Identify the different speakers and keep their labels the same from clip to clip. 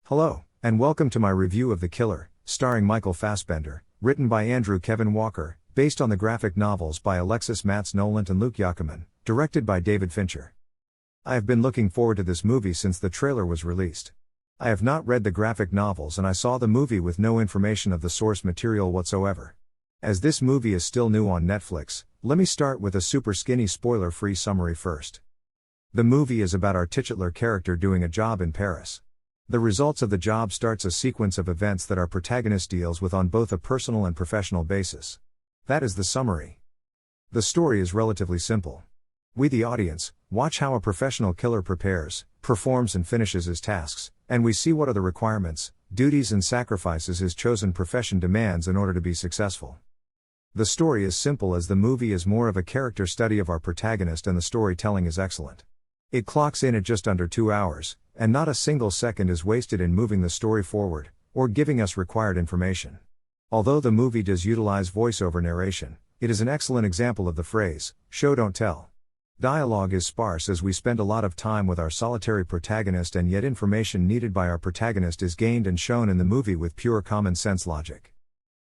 Speaker 1: Hello, and welcome to my review of The Killer, starring Michael Fassbender, written by Andrew Kevin Walker, based on the graphic novels by Alexis Matz Nolant and Luke Yakiman, directed by David Fincher. I have been looking forward to this movie since the trailer was released. I have not read the graphic novels and I saw the movie with no information of the source material whatsoever. As this movie is still new on Netflix, let me start with a super skinny spoiler-free summary first. The movie is about our titular character doing a job in Paris. The results of the job starts a sequence of events that our protagonist deals with on both a personal and professional basis. That is the summary. The story is relatively simple. We, the audience, watch how a professional killer prepares, performs and finishes his tasks, and we see what are the requirements, duties and sacrifices his chosen profession demands in order to be successful. The story is simple as the movie is more of a character study of our protagonist and the storytelling is excellent. It clocks in at just under 2 hours, and not a single second is wasted in moving the story forward, or giving us required information. Although the movie does utilize voiceover narration, it is an excellent example of the phrase, show don't tell. Dialogue is sparse as we spend a lot of time with our solitary protagonist and yet information needed by our protagonist is gained and shown in the movie with pure common sense logic.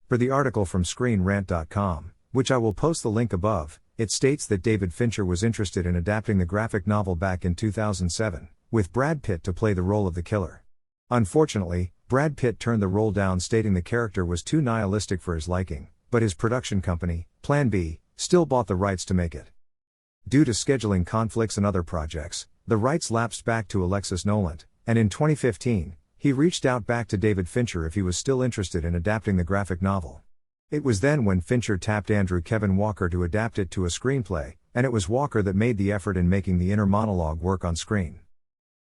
Speaker 1: For the article from ScreenRant.com, which I will post the link above, it states that David Fincher was interested in adapting the graphic novel back in 2007. With Brad Pitt to play the role of the killer. Unfortunately, Brad Pitt turned the role down stating the character was too nihilistic for his liking, but his production company, Plan B, still bought the rights to make it. Due to scheduling conflicts and other projects, the rights lapsed back to Alexis Nolant, and in 2015, he reached out back to David Fincher if he was still interested in adapting the graphic novel. It was then when Fincher tapped Andrew Kevin Walker to adapt it to a screenplay, and it was Walker that made the effort in making the inner monologue work on screen.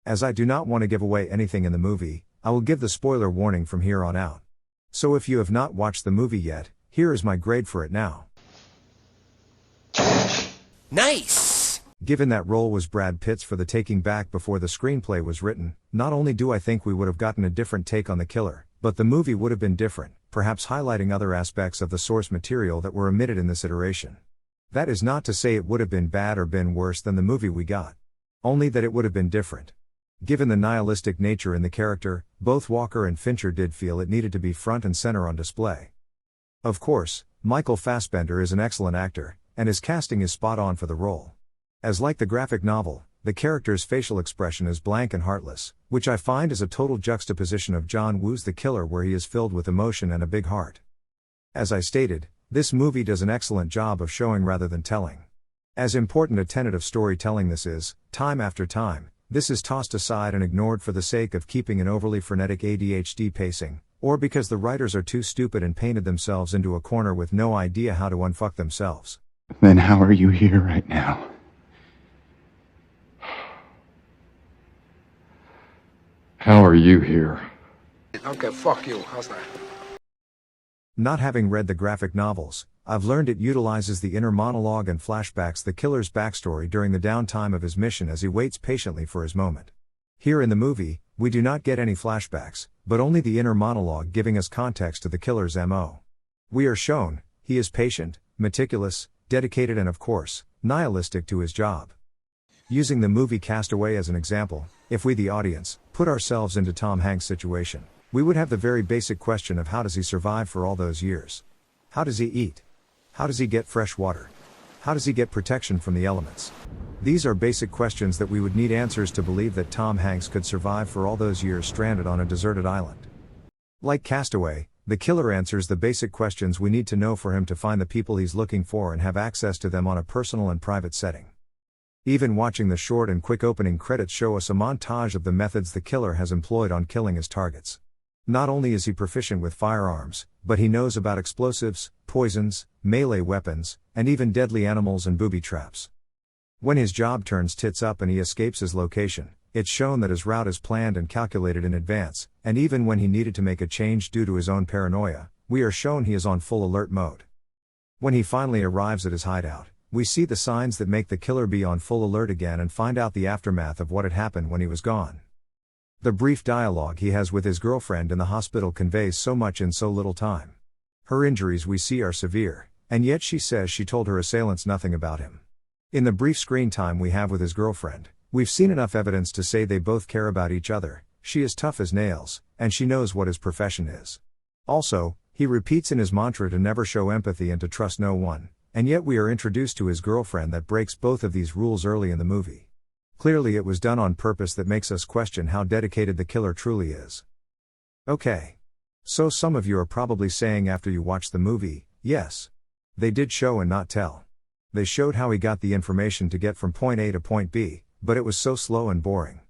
Speaker 1: As I do not want to give away anything in the movie, I will give the spoiler warning from here on out. So if you have not watched the movie yet, here is my grade for it now.
Speaker 2: Nice!
Speaker 1: Given that role was Brad Pitt's for the taking back before the screenplay was written, not only do I think we would have gotten a different take on the killer, but the movie would have been different, perhaps highlighting other aspects of the source material that were omitted in this iteration. That is not to say it would have been bad or been worse than the movie we got. Only that it would have been different. Given the nihilistic nature in the character, both Walker and Fincher did feel it needed to be front and center on display. Of course, Michael Fassbender is an excellent actor, and his casting is spot on for the role. As like the graphic novel, the character's facial expression is blank and heartless, which I find is a total juxtaposition of John Woo's The Killer where he is filled with emotion and a big heart. As I stated, this movie does an excellent job of showing rather than telling. As important a tenet of storytelling this is, time after time, this is tossed aside and ignored for the sake of keeping an overly frenetic ADHD pacing, or because the writers are too stupid and painted themselves into a corner with no idea how to unfuck themselves.
Speaker 3: Then how are you here right now? How are you here?
Speaker 2: Okay, fuck you. How's that?
Speaker 1: Not having read the graphic novels, I've learned it utilizes the inner monologue and flashbacks the killer's backstory during the downtime of his mission as he waits patiently for his moment. Here in the movie, we do not get any flashbacks, but only the inner monologue giving us context to the killer's MO. We are shown, he is patient, meticulous, dedicated and of course, nihilistic to his job. Using the movie Castaway as an example, if we the audience, put ourselves into Tom Hanks' situation, we would have the very basic question of how does he survive for all those years? How does he eat? How does he get fresh water? How does he get protection from the elements? These are basic questions that we would need answers to believe that Tom Hanks could survive for all those years stranded on a deserted island. Like Castaway, the killer answers the basic questions we need to know for him to find the people he's looking for and have access to them on a personal and private setting. Even watching the short and quick opening credits show us a montage of the methods the killer has employed on killing his targets. Not only is he proficient with firearms, but he knows about explosives, poisons, melee weapons, and even deadly animals and booby traps. When his job turns tits up and he escapes his location, it's shown that his route is planned and calculated in advance, and even when he needed to make a change due to his own paranoia, we are shown he is on full alert mode. When he finally arrives at his hideout, we see the signs that make the killer be on full alert again and find out the aftermath of what had happened when he was gone. The brief dialogue he has with his girlfriend in the hospital conveys so much in so little time. Her injuries we see are severe, and yet she says she told her assailants nothing about him. In the brief screen time we have with his girlfriend, we've seen enough evidence to say they both care about each other, she is tough as nails, and she knows what his profession is. Also, he repeats in his mantra to never show empathy and to trust no one, and yet we are introduced to his girlfriend that breaks both of these rules early in the movie. Clearly it was done on purpose that makes us question how dedicated the killer truly is. Okay. So some of you are probably saying after you watch the movie, yes. They did show and not tell. They showed how he got the information to get from point A to point B, but it was so slow and boring.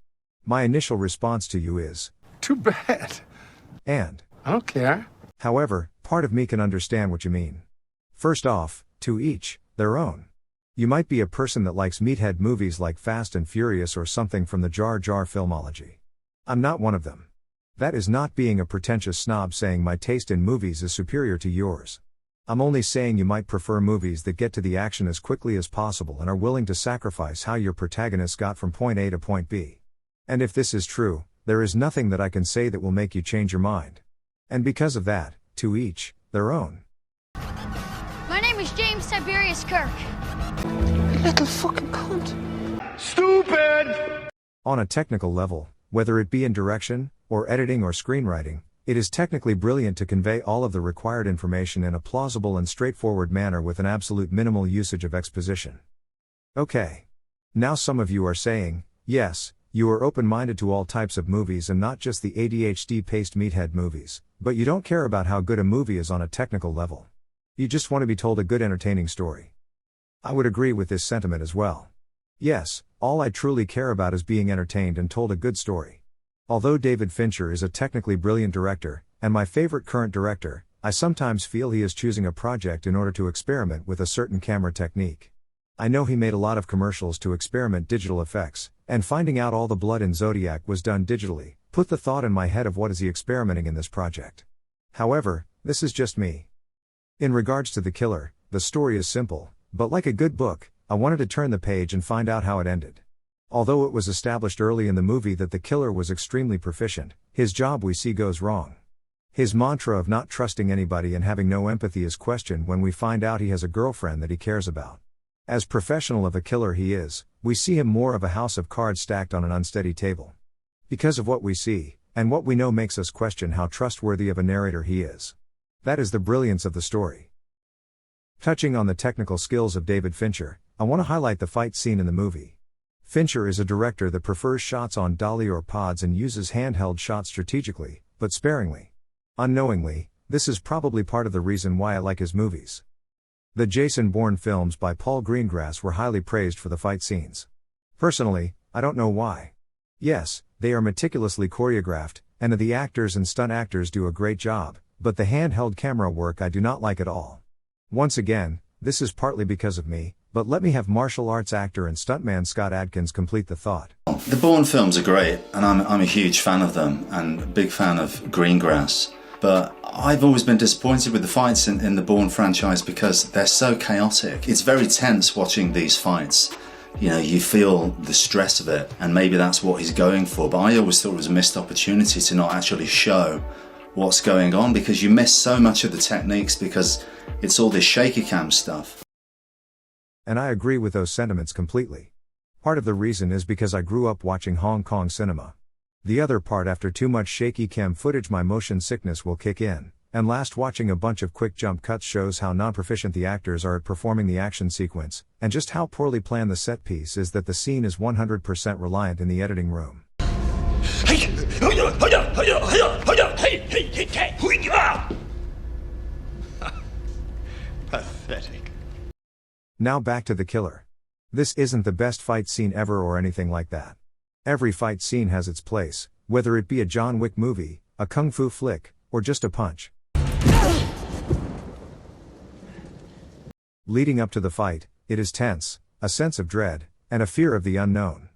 Speaker 1: My initial response to you is,
Speaker 2: Too bad.
Speaker 1: and.
Speaker 2: I don't care.
Speaker 1: However, part of me can understand what you mean. First off, to each their own. You might be a person that likes meathead movies like Fast and Furious or something from the Jar Jar filmology. I'm not one of them. That is not being a pretentious snob saying my taste in movies is superior to yours. I'm only saying you might prefer movies that get to the action as quickly as possible and are willing to sacrifice how your protagonist got from point A to point B. And if this is true, there is nothing that I can say that will make you change your mind. And because of that, to each their own.
Speaker 4: My name is James Tiberius Kirk.
Speaker 2: You little fucking cunt.
Speaker 3: Stupid!
Speaker 1: On a technical level, whether it be in direction, or editing or screenwriting, it is technically brilliant to convey all of the required information in a plausible and straightforward manner with an absolute minimal usage of exposition. Okay. Now some of you are saying, yes, you are open-minded to all types of movies and not just the ADHD-paced meathead movies, but you don't care about how good a movie is on a technical level. You just want to be told a good entertaining story. I would agree with this sentiment as well. Yes, all I truly care about is being entertained and told a good story. Although David Fincher is a technically brilliant director, and my favorite current director, I sometimes feel he is choosing a project in order to experiment with a certain camera technique. I know he made a lot of commercials to experiment digital effects, and finding out all the blood in Zodiac was done digitally, put the thought in my head of what is he experimenting in this project. However, this is just me. In regards to The Killer, the story is simple, but like a good book, I wanted to turn the page and find out how it ended. Although it was established early in the movie that the killer was extremely proficient, his job we see goes wrong. His mantra of not trusting anybody and having no empathy is questioned when we find out he has a girlfriend that he cares about. As professional of a killer he is, we see him more of a house of cards stacked on an unsteady table. Because of what we see, and what we know makes us question how trustworthy of a narrator he is. That is the brilliance of the story. Touching on the technical skills of David Fincher, I want to highlight the fight scene in the movie. Fincher is a director that prefers shots on dolly or pods and uses handheld shots strategically, but sparingly. Unknowingly, this is probably part of the reason why I like his movies. The Jason Bourne films by Paul Greengrass were highly praised for the fight scenes. Personally, I don't know why. Yes, they are meticulously choreographed, and the actors and stunt actors do a great job, but the handheld camera work I do not like at all. Once again, this is partly because of me, but let me have martial arts actor and stuntman Scott Adkins complete the thought.
Speaker 5: The Bourne films are great, and I'm a huge fan of them, and a big fan of Greengrass. But I've always been disappointed with the fights in the Bourne franchise because they're so chaotic. It's very tense watching these fights. You know, you feel the stress of it, and maybe that's what he's going for. But I always thought it was a missed opportunity to not actually show what's going on, because you miss so much of the techniques because it's all this shaky cam stuff.
Speaker 1: And I agree with those sentiments completely. Part of the reason is because I grew up watching Hong Kong cinema. The other part, after too much shaky cam footage my motion sickness will kick in, and last watching a bunch of quick jump cuts shows how non-proficient the actors are at performing the action sequence, and just how poorly planned the set piece is that the scene is 100% reliant in the editing room.
Speaker 2: Pathetic.
Speaker 1: Now back to The Killer. This isn't the best fight scene ever or anything like that. Every fight scene has its place, whether it be a John Wick movie, a kung fu flick, or just a punch. Leading up to the fight, it is tense, a sense of dread, and a fear of the unknown.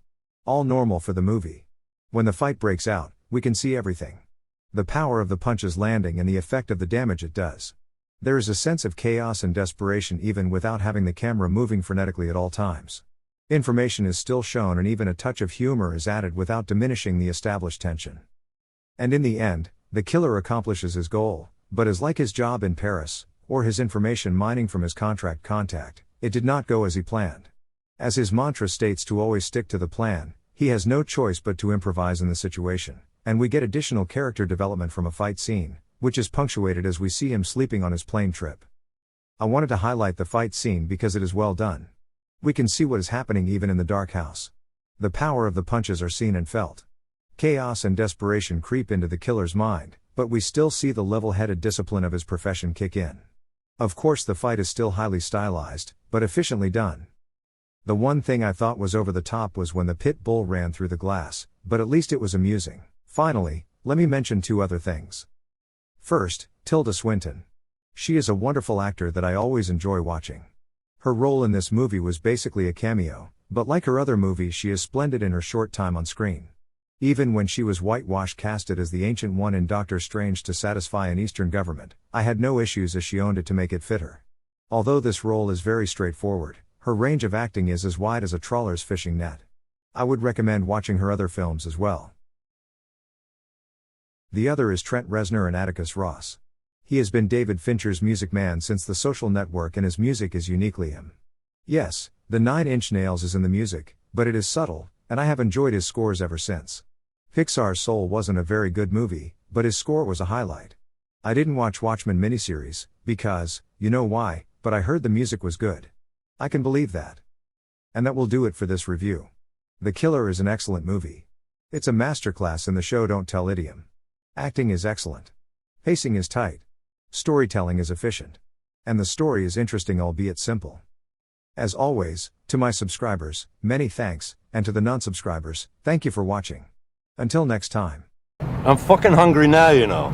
Speaker 1: All normal for the movie. When the fight breaks out, we can see everything. The power of the punches landing and the effect of the damage it does. There is a sense of chaos and desperation even without having the camera moving frenetically at all times. Information is still shown and even a touch of humor is added without diminishing the established tension. And in the end, the killer accomplishes his goal, but as like his job in Paris, or his information mining from his contract contact, it did not go as he planned. As his mantra states to always stick to the plan, he has no choice but to improvise in the situation, And we get additional character development from a fight scene, which is punctuated as we see him sleeping on his plane trip. I wanted to highlight the fight scene because it is well done. We can see what is happening even in the dark house. The power of the punches are seen and felt. Chaos and desperation creep into the killer's mind, but we still see the level-headed discipline of his profession kick in. Of course, the fight is still highly stylized, but efficiently done. The one thing I thought was over the top was when the pit bull ran through the glass, but at least it was amusing. Finally, let me mention two other things. First, Tilda Swinton. She is a wonderful actor that I always enjoy watching. Her role in this movie was basically a cameo, but like her other movies, she is splendid in her short time on screen. Even when she was whitewash casted as the Ancient One in Doctor Strange to satisfy an Eastern government, I had no issues as she owned it to make it fit her. Although this role is very straightforward, her range of acting is as wide as a trawler's fishing net. I would recommend watching her other films as well. The other is Trent Reznor and Atticus Ross. He has been David Fincher's music man since The Social Network, and his music is uniquely him. Yes, the 9-inch nails is in the music, but it is subtle, and I have enjoyed his scores ever since. Pixar's Soul wasn't a very good movie, but his score was a highlight. I didn't watch Watchmen miniseries, because, you know why, but I heard the music was good. I can believe that. And that will do it for this review. The Killer is an excellent movie. It's a masterclass in the show don't tell idiom. Acting is excellent. Pacing is tight. Storytelling is efficient. And the story is interesting, albeit simple. As always, to my subscribers, many thanks, and to the non-subscribers, thank you for watching. Until next time.
Speaker 6: I'm fucking hungry now, you know.